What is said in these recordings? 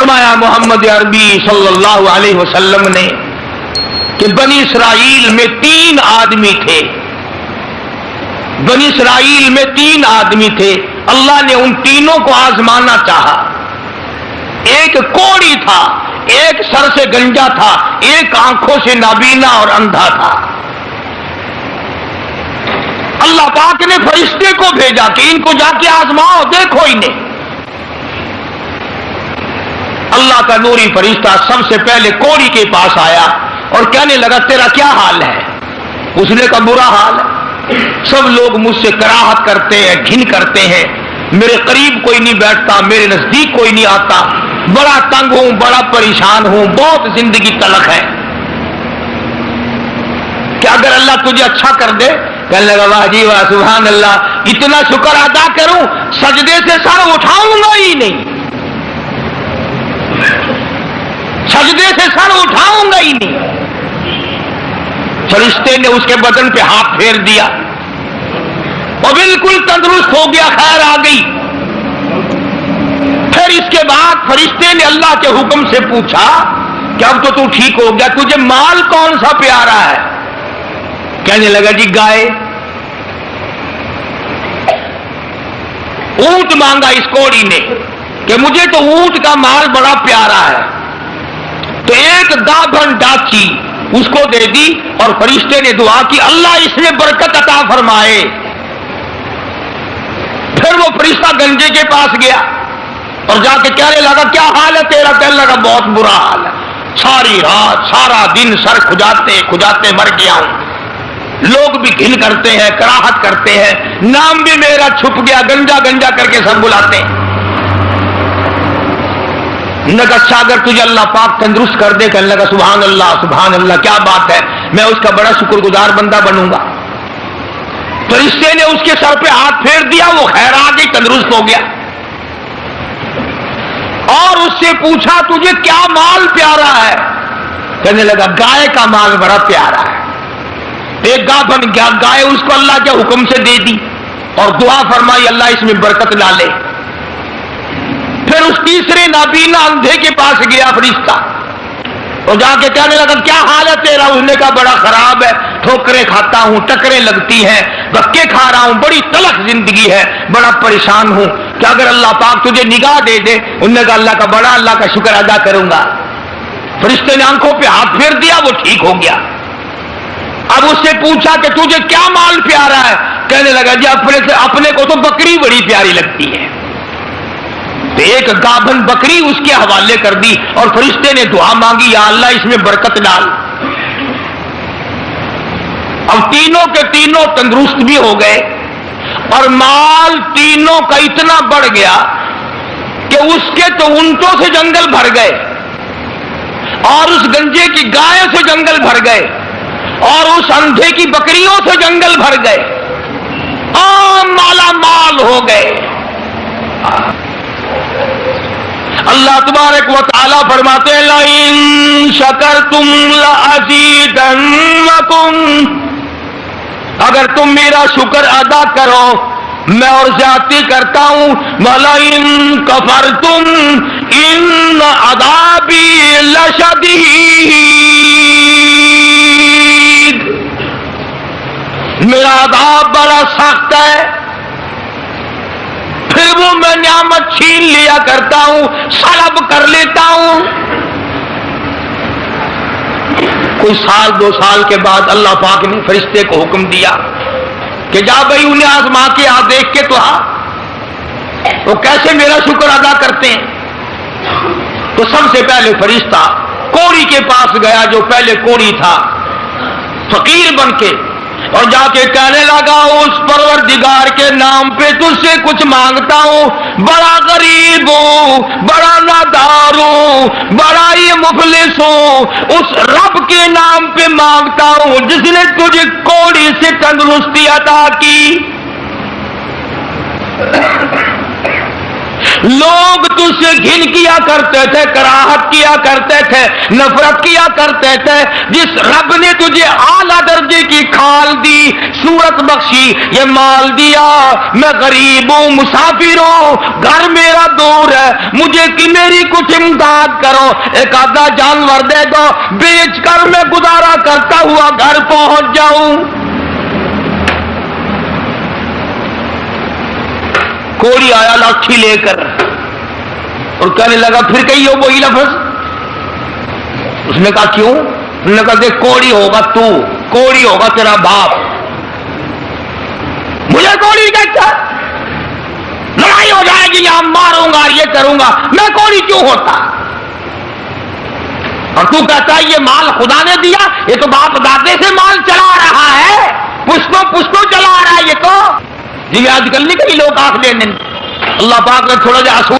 فرمایا محمد عربی صلی اللہ علیہ وسلم نے کہ بنی اسرائیل میں 3 آدمی تھے، بنی اسرائیل میں 3 آدمی تھے، اللہ نے ان تینوں کو آزمانا چاہا۔ ایک کوڑی تھا، ایک سر سے گنجا تھا، ایک آنکھوں سے نابینا اور اندھا تھا۔ اللہ پاک نے فرشتے کو بھیجا کہ ان کو جا کے آزماؤ، دیکھو انہیں۔ اللہ کا نوری فرشتہ سب سے پہلے کوڑی کے پاس آیا اور کہنے لگا تیرا کیا حال ہے؟ اس نے کہا برا حال ہے، سب لوگ مجھ سے کراہت کرتے ہیں، گھن کرتے ہیں، میرے قریب کوئی نہیں بیٹھتا، میرے نزدیک کوئی نہیں آتا، بڑا تنگ ہوں، بڑا پریشان ہوں، بہت زندگی تلخ ہے۔ کہ اگر اللہ تجھے اچھا کر دے، کہنے لگا واہ جی واہ سبحان اللہ، اتنا شکر ادا کروں سجدے سے سر اٹھاؤں گا ہی نہیں، سجدے سے سر اٹھاؤں گا ہی نہیں۔ فرشتے نے اس کے بدن پہ ہاتھ پھیر دیا اور بالکل تندرست ہو گیا، خیر آ گئی۔ پھر اس کے بعد فرشتے نے اللہ کے حکم سے پوچھا کہ اب تو ٹھیک ہو گیا، تجھے مال کون سا پیارا ہے؟ کہنے لگا جی گائے۔ اونٹ مانگا اس کوڑی نے کہ مجھے تو اونٹ کا مال بڑا پیارا ہے، تو ایک گابھن ڈاچی اس کو دے دی اور فرشتے نے دعا کی اللہ اس میں برکت عطا فرمائے۔ پھر وہ فرشتہ گنجے کے پاس گیا اور جا کے کہنے لگا کیا حال ہے تیرا؟ کہنے لگا بہت برا حال ہے، ساری رات سارا دن سر کھجاتے کھجاتے مر گیا ہوں، لوگ بھی گھن کرتے ہیں، کراہت کرتے ہیں، نام بھی میرا چھپ گیا، گنجا گنجا کر کے سب بلاتے ہیں۔ اچھا اگر تجھے اللہ پاک تندرست کر دے، کہنے لگا سبحان اللہ کیا بات ہے، میں اس کا بڑا شکر گزار بندہ بنوں گا۔ فرشتے نے اس کے سر پہ ہاتھ پھیر دیا، وہ خیر آ گئی، تندرست ہو گیا۔ اور اس سے پوچھا تجھے کیا مال پیارا ہے؟ کہنے لگا گائے کا مال بڑا پیارا ہے۔ ایک گابھن گائے اس کو اللہ کے حکم سے دے دی اور دعا فرمائی اللہ اس میں برکت ڈالے۔ پھر اس تیسرے نابینا اندھے کے پاس گیا فرشتہ اور جا کے کہنے لگا کیا حال ہے تیرا؟ اس نے کہا بڑا خراب ہے، ٹھوکریں کھاتا ہوں، ٹکریں لگتی ہیں، دھکے کھا رہا ہوں، بڑی تلخ زندگی ہے، بڑا پریشان ہوں، کہ اگر اللہ پاک تجھے نگاہ دے دے۔ انہوں نے کہا اللہ کا شکر ادا کروں گا۔ فرشتے نے آنکھوں پہ ہاتھ پھیر دیا، وہ ٹھیک ہو گیا۔ اب اس سے پوچھا کہ تجھے کیا مال پیارا ہے؟ کہنے لگا جی اپنے کو تو بکری بڑی پیاری لگتی ہے۔ تو ایک گابھن بکری اس کے حوالے کر دی اور فرشتے نے دعا مانگی یا اللہ اس میں برکت ڈال۔ اب تینوں کے تینوں تندرست بھی ہو گئے اور مال تینوں کا اتنا بڑھ گیا کہ اس کے تو اونٹوں سے جنگل بھر گئے اور اس گنجے کی گائے سے جنگل بھر گئے اور اس اندھے کی بکریوں سے جنگل بھر گئے، مالا مال ہو گئے۔ اللہ تبارک و تعالی فرماتے ہیں لئن شکرتم لأزیدنکم، اگر تم میرا شکر ادا کرو میں اور زیادتی کرتا ہوں، وَلَئِن کَفَرْتُمْ إِنَّ عَذَابِي لَشَدِیدٌ، میرا عذاب بڑا سخت ہے۔ پھر وہ میں نعمت چھین لیا کرتا ہوں، سلب کر لیتا ہوں۔ کوئی سال 2 سال کے بعد اللہ پاک نے فرشتے کو حکم دیا کہ جا بھائی انہیں آزما کے آ، دیکھ کے تو آ وہ کیسے میرا شکر ادا کرتے ہیں۔ تو سب سے پہلے فرشتہ کوڑی کے پاس گیا جو پہلے کوڑی تھا، فقیر بن کے، اور جا کے کہنے لگا اس پروردگار کے نام پہ تجھ سے کچھ مانگتا ہوں، بڑا غریب ہوں، بڑا نادار ہوں، بڑا ہی مفلس ہوں، اس رب کے نام پہ مانگتا ہوں جس نے تجھے کوڑی سے تندرستی عطا کی۔ لوگ تجھ سے گھن کیا کرتے تھے، کراہت کیا کرتے تھے، نفرت کیا کرتے تھے. جس رب نے تجھے اعلیٰ درجے کی کھال دی، صورت بخشی، یہ مال دیا، میں غریب ہوں، مسافر ہوں، گھر میرا دور ہے، مجھے کہ میری کچھ امداد کرو، ایک آدھا جانور دے دو، بیچ کر میں گزارا کرتا ہوا گھر پہنچ جاؤں. کوڑی آیا لاٹھی لے کر اور کہنے لگا پھر کہیے وہی لفظ. اس نے کہا کیوں؟ انہوں نے کہا کہ کوڑی ہوگا تو، کوڑی ہوگا تیرا باپ. مجھے کوڑی کہتا، لڑائی ہو جائے گی، یہاں ماروں گا، یہ کروں گا، میں کوڑی کیوں ہوتا؟ اور تو کہتا ہے یہ مال خدا نے دیا، یہ تو باپ دادے سے مال چلا رہا ہے، پشتوں چلا رہا ہے یہ تو. جی آج کل نہیں کہیں لوگ آنکھ لینے. اللہ پاک نے تھوڑا جا آسو.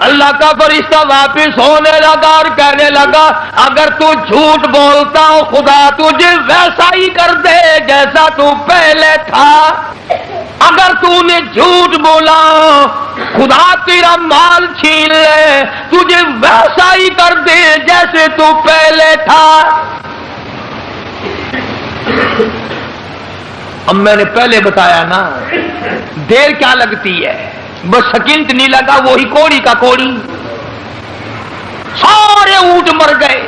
اللہ کا فرشتہ واپس ہونے لگا اور کہنے لگا اگر تو جھوٹ بولتا ہو خدا تجھے ویسا ہی کر دے جیسا تو پہلے تھا. اگر تو نے جھوٹ بولا خدا تیرا مال چھین لے، تجھے ویسا ہی کر دے جیسے تو پہلے تھا. اب میں نے پہلے بتایا نا، دیر کیا لگتی ہے، بس سکنٹ نہیں لگا، وہی کوڑی کا کوڑی. سارے اونٹ مر گئے،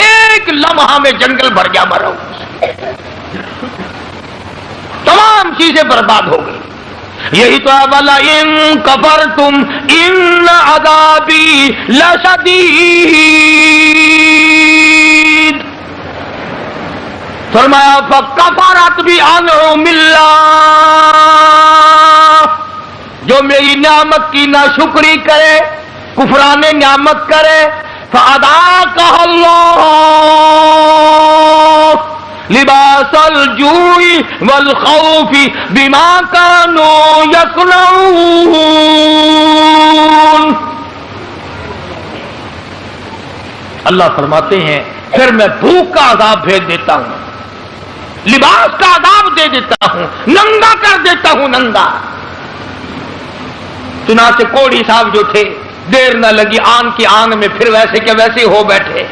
ایک لمحہ میں جنگل بھر گیا مرو، تمام چیزیں برباد ہو گئی. یہی تو ہے والا ان کفرتم ان عذابی لشدید. فرمایا فکفرت بانعم اللہ، جو میری نعمت کی ناشکری کرے، کفران نعمت کرے، فاذاقها اللہ لباس الجوع والخوف بما كانوا يصنعون. اللہ فرماتے ہیں پھر میں بھوک کا عذاب بھیج دیتا ہوں، لباس کا عذاب دے دیتا ہوں، ننگا کر دیتا ہوں، ننگا. چنانچہ کوڑی صاحب جو تھے دیر نہ لگی آن کی آن میں پھر ویسے کے ویسے ہو بیٹھے.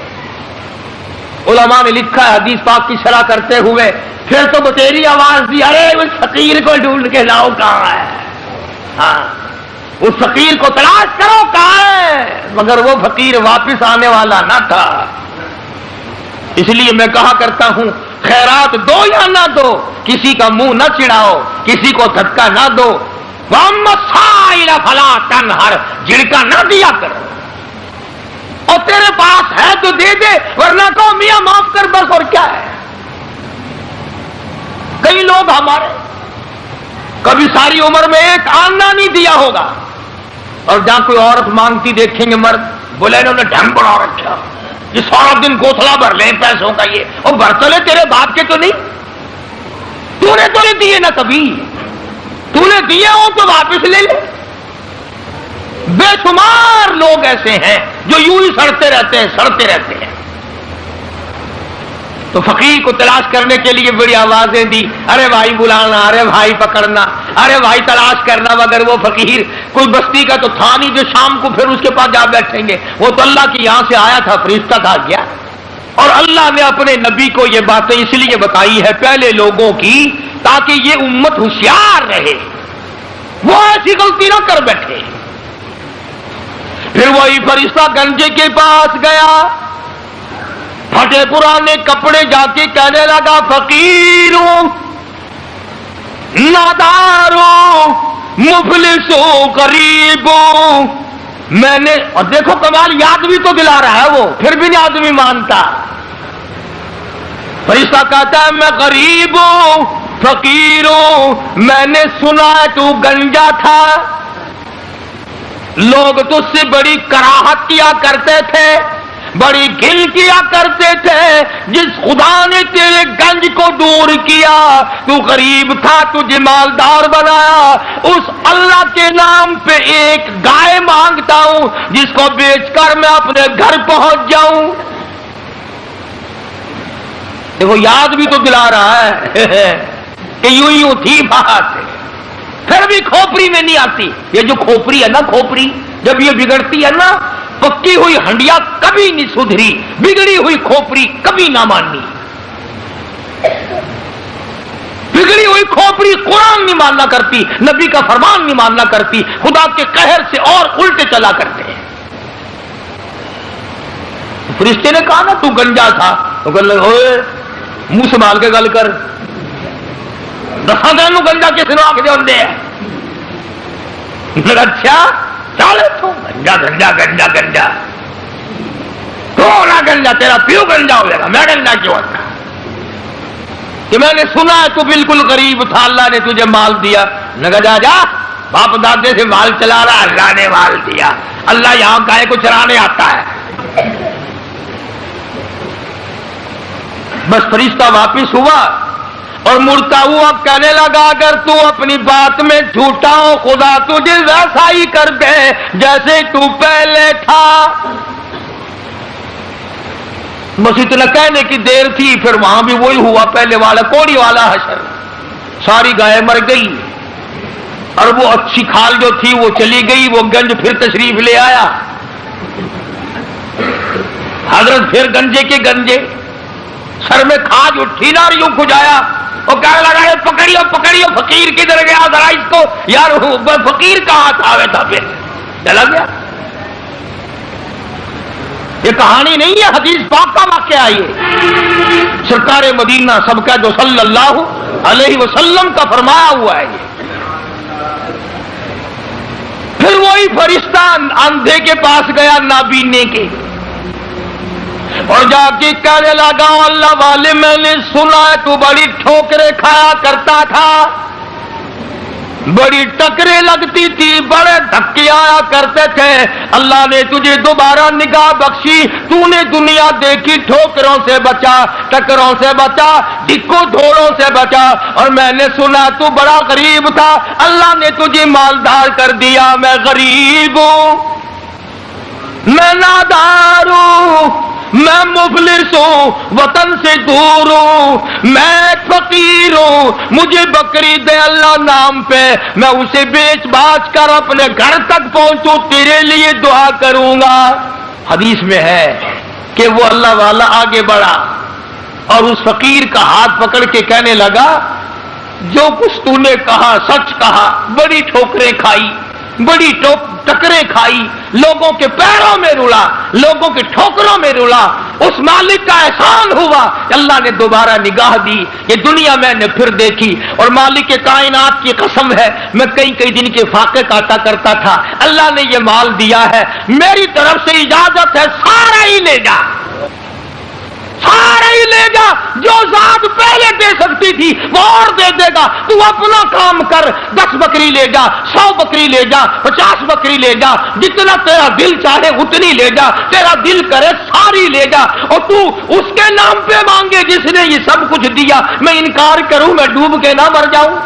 علماء نے لکھا ہے حدیث پاک کی شرح کرتے ہوئے پھر تو بتیری آواز دی ارے اس فقیر کو ڈھونڈ کے لاؤ کہاں ہے. ہاں اس فقیر کو تلاش کرو کہاں ہے، مگر وہ فقیر واپس آنے والا نہ تھا. اس لیے میں کہا کرتا ہوں خیرات دو یا نہ دو، کسی کا منہ نہ چڑھاؤ، کسی کو دھکا نہ دو. وَأَمَّا السَّائِلَ فَلَا تَنْهَرْ، جھڑکا نہ دیا کرو. اور تیرے پاس ہے تو دے دے، ورنہ کہو میاں معاف کر بس، اور کیا ہے. کئی لوگ ہمارے کبھی ساری عمر میں ایک آنا نہیں دیا ہوگا، اور جہاں کوئی عورت مانگتی دیکھیں گے مرد بولے انہوں نے ڈھنگ بڑھا رکھا، یہ سارا دن گوتھلا بھر لیں پیسوں کا، یہ اور بھر چلے تیرے باپ کے تو نہیں، تو نے تو نہیں دیے نا کبھی، تو نے دیے ہو تو واپس لے لے. بے شمار لوگ ایسے ہیں جو یوں ہی سڑتے رہتے ہیں. تو فقیر کو تلاش کرنے کے لیے بڑی آوازیں دی، ارے بھائی بلانا، ارے بھائی پکڑنا، ارے بھائی تلاش کرنا. مگر وہ فقیر کوئی بستی کا تو تھا نہیں جو شام کو پھر اس کے پاس جا بیٹھیں گے. وہ تو اللہ کی یہاں سے آیا تھا، فرشتہ تھا گیا. اور اللہ نے اپنے نبی کو یہ باتیں اس لیے بتائی ہے پہلے لوگوں کی، تاکہ یہ امت ہوشیار رہے، وہ ایسی غلطی نہ کر بیٹھے. پھر وہی فرشتہ گنجے کے پاس گیا، پھٹے پرانے کپڑے جا کے کہنے لگا فقیروں، ناداروں، مفلسوں، غریبوں، میں نے. اور دیکھو کمال، یاد بھی تو دلا رہا ہے وہ، پھر بھی نہیں آدمی مانتا. فرشتہ کہتا ہے میں غریب ہوں، فقیر ہوں، میں نے سنا ہے تو گنجا تھا، لوگ تجھ سے بڑی کراہت کیا کرتے تھے، بڑی گھن کیا کرتے تھے. جس خدا نے تیرے گنج کو دور کیا، تو غریب تھا تجھے مالدار بنایا، اس اللہ کے نام پہ ایک گائے مانگتا ہوں جس کو بیچ کر میں اپنے گھر پہنچ جاؤں. دیکھو یاد بھی تو دلا رہا ہے کہ یوں تھی بات، پھر بھی کھوپڑی میں نہیں آتی. یہ جو کھوپڑی ہے نا، کھوپڑی جب یہ بگڑتی ہے نا، پکی ہوئی ہنڈیا کبھی نہیں سدھری، بگڑی ہوئی کھوپڑی کبھی نہ ماننی۔ بگڑی ہوئی کھوپڑی قرآن نہیں ماننا کرتی، نبی کا فرمان نہیں ماننا کرتی، خدا کے قہر سے اور الٹے چلا کرتے ہیں۔ فرشتے نے کہا نا تو گنجا تھا، تو کہنے لگا اوئے منہ سنبھال کے گل کر، دسا دن گنجا کس نے آخ دے ہیں؟ اچھا چل تو گنجا گنجا گنجا گنجا تھوڑا گنجا، تیرا پیو گنجا ہو جائے گا، میں گنجا کیوں ہوتا کہ میں نے سنا ہے تو بالکل غریب تھا، اللہ نے تجھے مال دیا۔ لگا جا جا باپ دادے سے مال چلا رہا، اللہ نے مال دیا، اللہ یہاں گائے کو چرانے آتا ہے۔ بس فرشتہ واپس ہوا اور مڑتا ہوا کہنے لگا اگر تو اپنی بات میں جھوٹا ہو خدا تجھے ویسا ہی کر دے جیسے تو پہلے تھا۔ بس اتنا کہنے کی دیر تھی، پھر وہاں بھی وہی ہوا پہلے والا کوڑی والا حشر، ساری گائے مر گئی اور وہ اچھی کھال جو تھی وہ چلی گئی، وہ گنج پھر تشریف لے آیا، حضرت پھر گنجے کے گنجے، سر میں کھاج اٹھی نا اور یوں کھجایا، وہ کہنے لگا ہے پکڑیو پکڑیو، فقیر کدھر گیا ذرا اس کو، یار فقیر کہاں تھا ویسا، پھر چلا گیا۔ یہ کہانی نہیں ہے، حدیث پاک کا واقعہ ہے، سرکار مدینہ سب کا جو صلی اللہ علیہ وسلم کا فرمایا ہوا ہے۔ پھر وہی فرشتہ اندھے کے پاس گیا نابینے کے، اور جا کے کہنے لگا اللہ والے میں نے سنا ہے تو بڑی ٹھوکریں کھایا کرتا تھا، بڑی ٹکریں لگتی تھی، بڑے دھکے آیا کرتے تھے، اللہ نے تجھے دوبارہ نگاہ بخشی، تو نے دنیا دیکھی، ٹھوکروں سے بچا، ٹکروں سے بچا، ڈکو دھوڑوں سے بچا، اور میں نے سنا تو بڑا غریب تھا، اللہ نے تجھے مالدار کر دیا۔ میں غریب ہوں، میں نادار ہوں، میں مفلس ہوں، وطن سے دور ہوں، میں فقیر ہوں، مجھے بکری دے اللہ نام پہ، میں اسے بیچ باچ کر اپنے گھر تک پہنچوں، تیرے لیے دعا کروں گا۔ حدیث میں ہے کہ وہ اللہ والا آگے بڑھا اور اس فقیر کا ہاتھ پکڑ کے کہنے لگا جو کچھ تو نے کہا سچ کہا، بڑی ٹھوکریں کھائی، بڑی ٹکریں کھائی، لوگوں کے پیروں میں رلا، لوگوں کے ٹھوکروں میں رلا، اس مالک کا احسان ہوا، اللہ نے دوبارہ نگاہ دی، یہ دنیا میں نے پھر دیکھی، اور مالک کائنات کی قسم ہے میں کئی دن کے فاقے کاٹا کرتا تھا، اللہ نے یہ مال دیا ہے، میری طرف سے اجازت ہے سارا ہی لے جا، سارا ہی لے جا، جو ذات پہلے دے سکتی تھی وہ اور دے دے گا، تو اپنا کام کر، 10 بکری لے جا، 100 بکری لے جا، 50 بکری لے جا، جتنا تیرا دل چاہے اتنی لے جا، تیرا دل کرے ساری لے جا، اور تو اس کے نام پہ مانگے جس نے یہ سب کچھ دیا، میں انکار کروں میں ڈوب کے نہ مر جاؤں،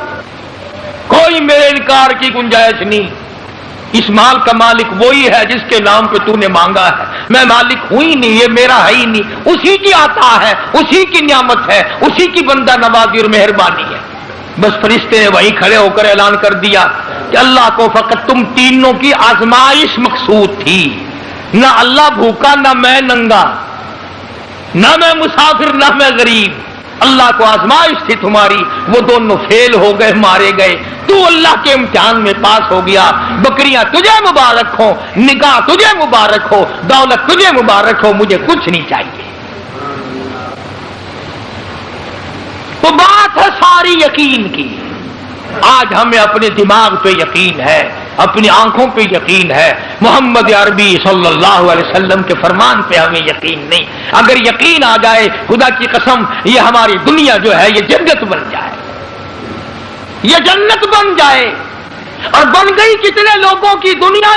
کوئی میرے انکار کی گنجائش نہیں، اس مال کا مالک وہی ہے جس کے نام پہ تو نے مانگا ہے، میں مالک ہوں ہی نہیں، یہ میرا ہے ہی نہیں، اسی کی عطا ہے، اسی کی نعمت ہے، اسی کی بندہ نوازی اور مہربانی ہے۔ بس فرشتے نے وہیں کھڑے ہو کر اعلان کر دیا کہ اللہ کو فقط تم تینوں کی آزمائش مقصود تھی، نہ اللہ بھوکا، نہ میں ننگا، نہ میں مسافر، نہ میں غریب، اللہ کو آزمائش تھی تمہاری، وہ دونوں فیل ہو گئے، مارے گئے، تو اللہ کے امتحان میں پاس ہو گیا، بکریاں تجھے مبارک ہو، نگاہ تجھے مبارک ہو، دولت تجھے مبارک ہو، مجھے کچھ نہیں چاہیے۔ تو بات ہے ساری یقین کی، آج ہمیں اپنے دماغ پہ یقین ہے، اپنی آنکھوں پہ یقین ہے، محمد عربی صلی اللہ علیہ وسلم کے فرمان پہ ہمیں یقین نہیں۔ اگر یقین آ جائے خدا کی قسم یہ ہماری دنیا جو ہے یہ جنت بن جائے، یہ جنت بن جائے، اور بن گئی کتنے لوگوں کی دنیا